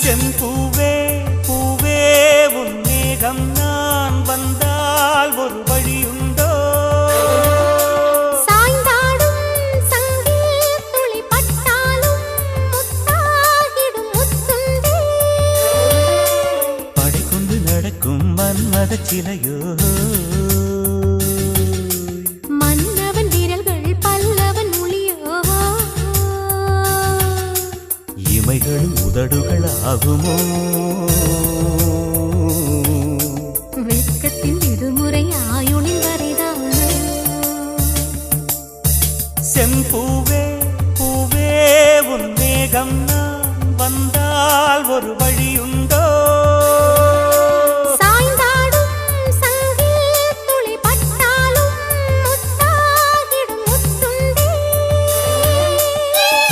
செம்பூவே பூவே உன் மேகம் நான் வந்தால் ஒரு வழியுண்டோ சாய்ந்தாடும் சங்கில் துளி பட்டாலும் முத்தாகிடும் முத்துண்டே படை கொண்டு நடக்கும் மன்மத சிலையோ மன்னவன் விரல்கள் பல்லவன் மொழியோ இமைகளும் உதடுகள் ஆகுமோ வெட்கத்தின் விடுமுறை ஆயுளின் வரைதான் செம்பூவே பூவே உன் மேகம் நான் வந்தால் ஒரு வழியுண்டு